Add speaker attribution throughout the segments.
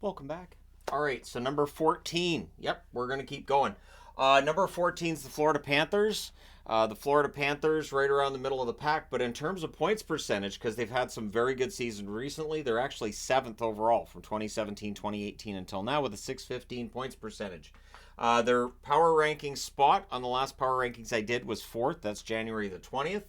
Speaker 1: Welcome back. All right, so number 14. Yep, we're going to keep going. Number 14 is the Florida Panthers. The Florida Panthers right around the middle of the pack, but in terms of points percentage, because they've had some very good seasons recently, they're actually 7th overall from 2017-2018 until now with a 615 points percentage. Their power ranking spot on the last power rankings I did was 4th. That's January the 20th.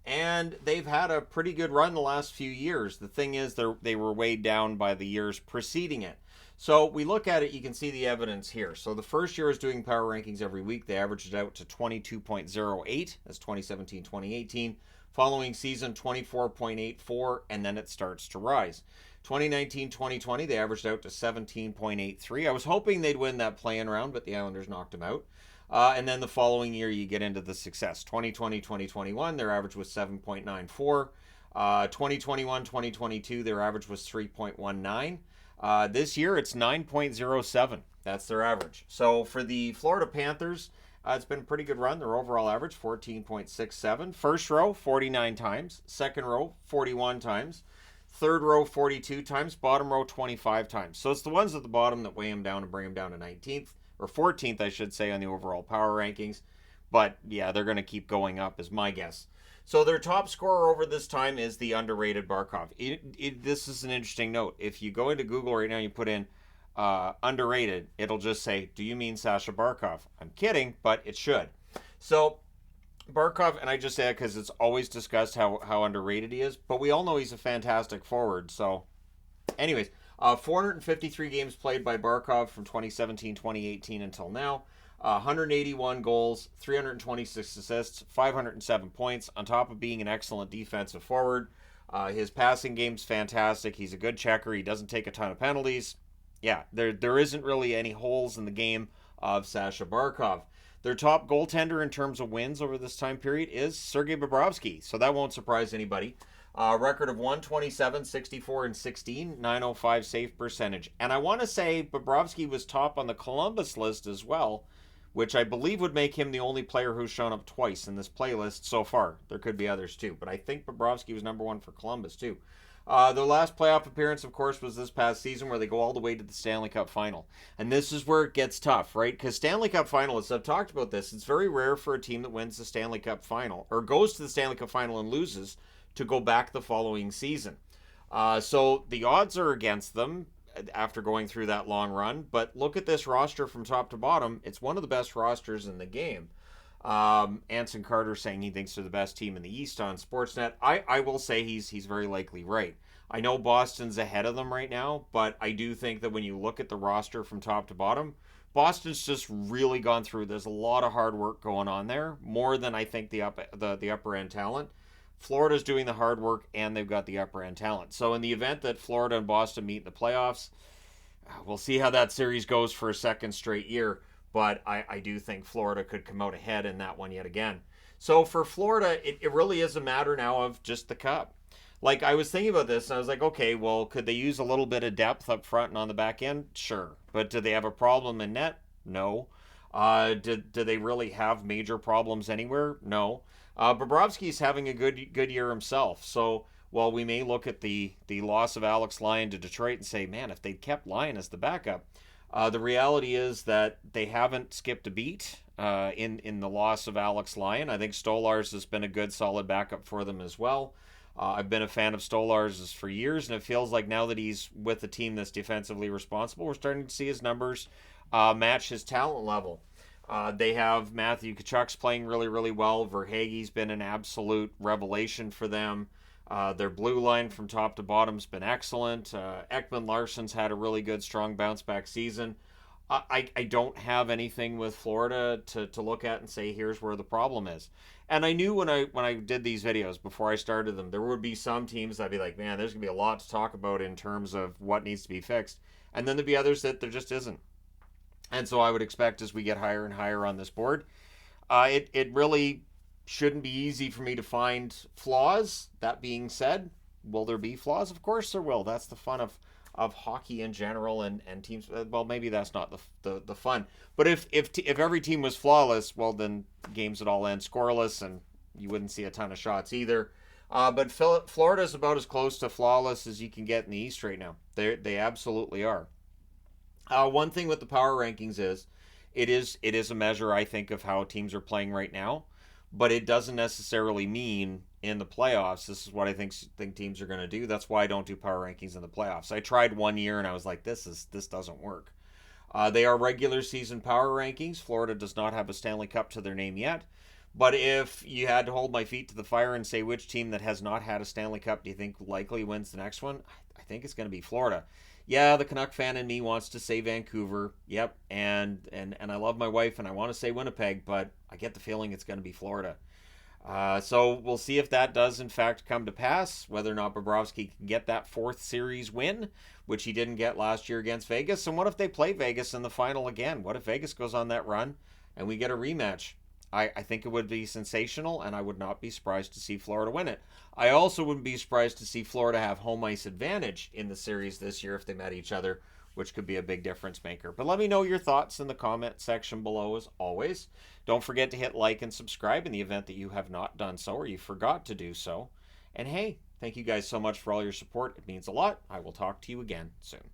Speaker 1: And they've had a pretty good run the last few years. The thing is, they were weighed down by the years preceding it. So we look at it, you can see the evidence here. So the first year is doing power rankings every week. They averaged it out to 22.08. That's 2017-2018. Following season, 24.84, and then it starts to rise. 2019-2020, they averaged out to 17.83. I was hoping they'd win that play-in round, but the Islanders knocked them out. And then the following year, you get into the success. 2020-2021, their average was 7.94. 2021-2022, their average was 3.19. This year, it's 9.07. That's their average. So for the Florida Panthers, it's been a pretty good run. Their overall average, 14.67. First row, 49 times. Second row, 41 times. Third row, 42 times. Bottom row, 25 times. So it's the ones at the bottom that weigh them down and bring them down to 19th. Or 14th, I should say, on the overall power rankings. But yeah, they're going to keep going up, is my guess. So their top scorer over this time is the underrated Barkov. This is an interesting note. If you go into Google right now and you put in underrated, it'll just say, do you mean Sasha Barkov? I'm kidding, but it should. So Barkov, and I just say that because it's always discussed how underrated he is, but we all know he's a fantastic forward. So anyways, 453 games played by Barkov from 2017-2018 until now. 181 goals, 326 assists, 507 points, on top of being an excellent defensive forward. His passing game's fantastic. He's a good checker. He doesn't take a ton of penalties. Yeah, there isn't really any holes in the game of Sasha Barkov. Their top goaltender in terms of wins over this time period is Sergei Bobrovsky, so that won't surprise anybody. Record of 127, 64, and 16, 905 save percentage. And I want to say Bobrovsky was top on the Columbus list as well, which I believe would make him the only player who's shown up twice in this playlist so far. There could be others too, but I think Bobrovsky was number 1 for Columbus too. Their last playoff appearance, of course, was this past season where they go all the way to the Stanley Cup Final. And this is where it gets tough, right? Because Stanley Cup Finalists, I've talked about this, it's very rare for a team that wins the Stanley Cup Final, or goes to the Stanley Cup Final and loses, to go back the following season. So the odds are against them after going through that long run, but look at this roster from top to bottom. It's one of the best rosters in the game. Anson Carter saying he thinks they're the best team in the East on Sportsnet. I will say he's very likely right. I know Boston's ahead of them right now, but I do think that when you look at the roster from top to bottom, Boston's just really gone through. There's a lot of hard work going on there, more than I think the upper end talent. Florida's doing the hard work, and they've got the upper end talent. So in the event that Florida and Boston meet in the playoffs, we'll see how that series goes for a second straight year. But I do think Florida could come out ahead in that one yet again. So for Florida, it really is a matter now of just the cup. Like, I was thinking about this, and I was like, okay, well, could they use a little bit of depth up front and on the back end? Sure. But do they have a problem in net? No. Do they really have major problems anywhere? No. Bobrovsky's having a good year himself. So while we may look at the loss of Alex Lyon to Detroit and say, man, if they'd kept Lyon as the backup, the reality is that they haven't skipped a beat in the loss of Alex Lyon. I think Stolarz has been a good, solid backup for them as well. I've been a fan of Stolarz for years, and it feels like now that he's with a team that's defensively responsible, we're starting to see his numbers match his talent level. They have Matthew Tkachuk's playing really, really well. Verhaeghe's been an absolute revelation for them. Their blue line from top to bottom's been excellent. Ekman Larsson's had a really good, strong bounce-back season. I don't have anything with Florida to look at and say, here's where the problem is. And I knew when I did these videos, before I started them, there would be some teams I'd be like, man, there's going to be a lot to talk about in terms of what needs to be fixed. And then there'd be others that there just isn't. And so I would expect as we get higher and higher on this board, it really shouldn't be easy for me to find flaws. That being said, will there be flaws? Of course there will. That's the fun of hockey in general and teams. Well, maybe that's not the fun. But if every team was flawless, well, then games would all end scoreless and you wouldn't see a ton of shots either. But Florida's about as close to flawless as you can get in the East right now. They absolutely are. One thing with the power rankings is it is a measure, I think, of how teams are playing right now, but it doesn't necessarily mean in the playoffs. This is what I think teams are going to do. That's why I don't do power rankings in the playoffs. I tried one year and I was like, this doesn't work. They are regular season power rankings. Florida does not have a Stanley Cup to their name yet. But if you had to hold my feet to the fire and say which team that has not had a Stanley Cup do you think likely wins the next one, I think it's going to be Florida. Yeah, the Canuck fan in me wants to say Vancouver. Yep, and I love my wife and I want to say Winnipeg, but I get the feeling it's going to be Florida. So we'll see if that does in fact come to pass, whether or not Bobrovsky can get that fourth series win, which he didn't get last year against Vegas. And what if they play Vegas in the final again? What if Vegas goes on that run and we get a rematch? I think it would be sensational, and I would not be surprised to see Florida win it. I also wouldn't be surprised to see Florida have home ice advantage in the series this year if they met each other, which could be a big difference maker. But let me know your thoughts in the comment section below as always. Don't forget to hit like and subscribe in the event that you have not done so or you forgot to do so. And hey, thank you guys so much for all your support. It means a lot. I will talk to you again soon.